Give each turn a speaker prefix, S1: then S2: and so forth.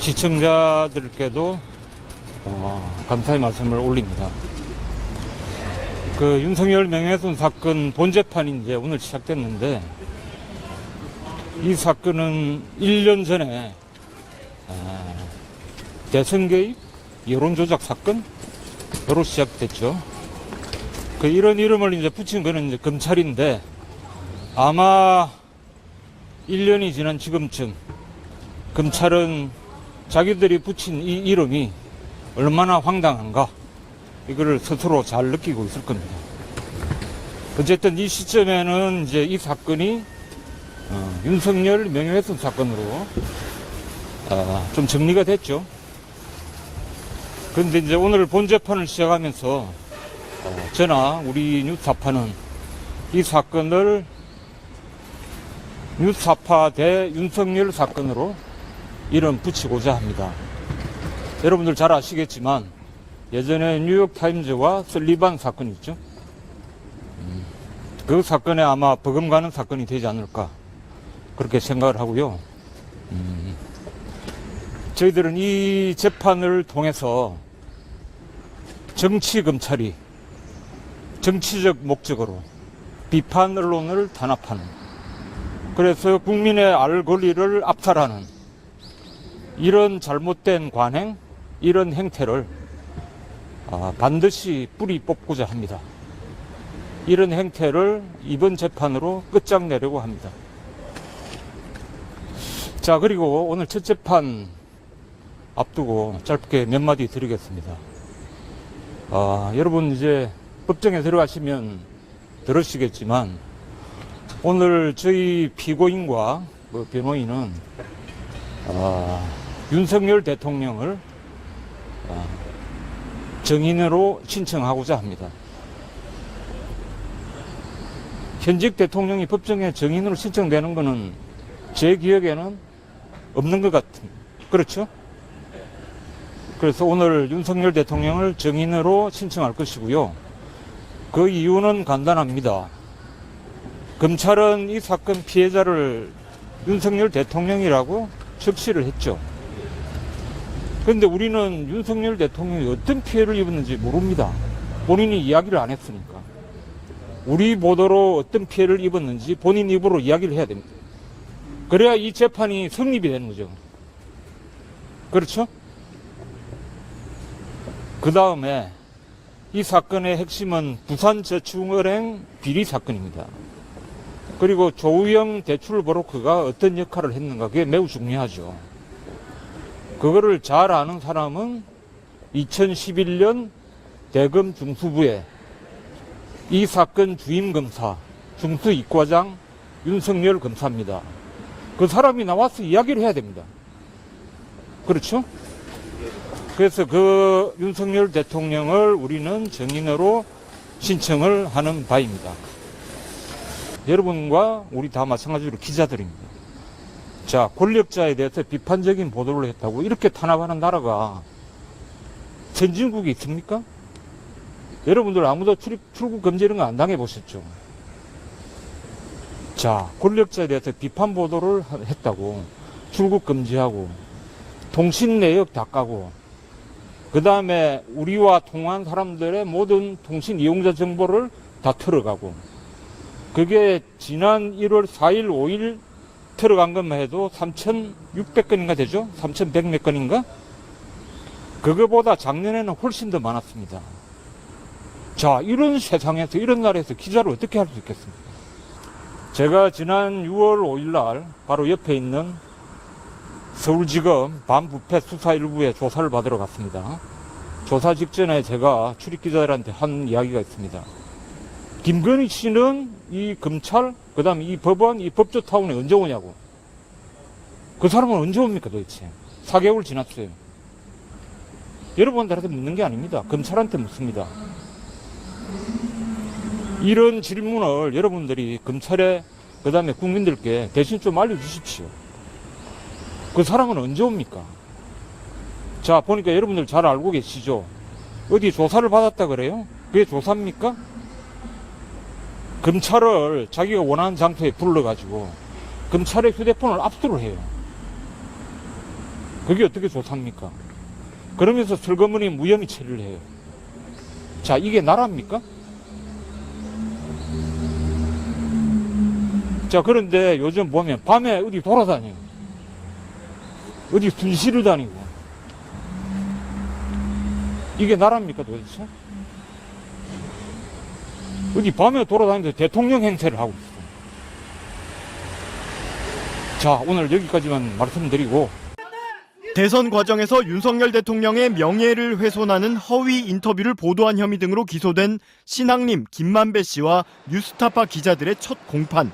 S1: 시청자들께도 감사의 말씀을 올립니다. 그 윤석열 명예훼손 사건 본재판이 이제 오늘 시작됐는데, 이 사건은 1년 전에 대선 개입, 여론 조작 사건으로 시작됐죠. 그 이런 이름을 이제 붙인 거는 이제 검찰인데, 아마 1년이 지난 지금쯤 검찰은 자기들이 붙인 이 이름이 얼마나 황당한가, 이거를 스스로 잘 느끼고 있을 겁니다. 어쨌든 이 시점에는 이제 이 사건이 윤석열 명예훼손 사건으로 좀 정리가 됐죠. 그런데 이제 오늘 본재판을 시작하면서 저나 우리 뉴스타파는 이 사건을 뉴스타파 대 윤석열 사건으로 이름 붙이고자 합니다. 여러분들 잘 아시겠지만 예전에 뉴욕타임즈와 설리반 사건이 있죠. 그 사건에 아마 버금가는 사건이 되지 않을까, 그렇게 생각을 하고요. 저희들은 이 재판을 통해서 정치 검찰이 정치적 목적으로 비판 언론을 탄압하는, 그래서 국민의 알 권리를 압살하는 이런 잘못된 관행, 이런 행태를 반드시 뿌리 뽑고자 합니다. 이런 행태를 이번 재판으로 끝장내려고 합니다. 자, 그리고 오늘 첫 재판 앞두고 짧게 몇 마디 드리겠습니다. 여러분 이제 법정에 들어가시면 들으시겠지만, 오늘 저희 피고인과 변호인은 윤석열 대통령을 정인으로 신청하고자 합니다. 현직 대통령이 법정에 정인으로 신청되는 것은 제 기억에는 없는 것 같습니다. 그렇죠? 그래서 오늘 윤석열 대통령을 정인으로 신청할 것이고요. 그 이유는 간단합니다. 검찰은 이 사건 피해자를 윤석열 대통령이라고 적시를 했죠. 그런데 우리는 윤석열 대통령이 어떤 피해를 입었는지 모릅니다. 본인이 이야기를 안 했으니까. 우리 보도로 어떤 피해를 입었는지 본인 입으로 이야기를 해야 됩니다. 그래야 이 재판이 성립이 되는 거죠. 그렇죠? 그 다음에 이 사건의 핵심은 부산저축은행 비리 사건입니다. 그리고 조우영 대출 브로커가 어떤 역할을 했는가, 그게 매우 중요하죠. 그거를 잘 아는 사람은 2011년 대검 중수부에 이 사건 주임 검사, 중수 이과장 윤석열 검사입니다. 그 사람이 나와서 이야기를 해야 됩니다. 그렇죠? 그래서 그 윤석열 대통령을 우리는 정인으로 신청을 하는 바입니다. 여러분과 우리 다 마찬가지로 기자들입니다. 자, 권력자에 대해서 비판적인 보도를 했다고 이렇게 탄압하는 나라가 선진국이 있습니까? 여러분들 아무도 출국 금지 이런 거 안 당해보셨죠? 자, 권력자에 대해서 비판 보도를 했다고 출국 금지하고 통신 내역 다 까고, 그 다음에 우리와 통화한 사람들의 모든 통신 이용자 정보를 다 털어가고, 그게 지난 1월 4일, 5일 털어간 것만 해도 3,600건인가 되죠? 3,100 몇 건인가? 그거보다 작년에는 훨씬 더 많았습니다. 자, 이런 세상에서, 이런 나라에서 기자를 어떻게 할 수 있겠습니까? 제가 지난 6월 5일 날 바로 옆에 있는 서울지검 반부패 수사 일부에 조사를 받으러 갔습니다. 조사 직전에 제가 출입기자들한테 한 이야기가 있습니다. 김건희 씨는 이 검찰, 그 다음에 이 법원, 이 법조타운에 언제 오냐고. 그 사람은 언제 옵니까 도대체? 4개월 지났어요. 여러분들한테 묻는 게 아닙니다. 검찰한테 묻습니다. 이런 질문을 여러분들이 검찰에, 그 다음에 국민들께 대신 좀 알려주십시오. 그 사람은 언제 옵니까? 자, 보니까 여러분들 잘 알고 계시죠? 어디 조사를 받았다 그래요? 그게 조사입니까? 검찰을 자기가 원하는 장소에 불러가지고 검찰의 휴대폰을 압수를 해요. 그게 어떻게 좋답니까? 그러면서 슬그머니 무혐의 처리를 해요. 자, 이게 나라입니까? 자, 그런데 요즘 보면 밤에 어디 돌아다녀요. 어디 순시를 다니고. 이게 나라입니까, 도대체? 어디 밤에 돌아다니면서 대통령 행세를 하고 있어. 자, 오늘 여기까지만 말씀드리고.
S2: 대선 과정에서 윤석열 대통령의 명예를 훼손하는 허위 인터뷰를 보도한 혐의 등으로 기소된 신앙림 김만배 씨와 뉴스타파 기자들의 첫 공판.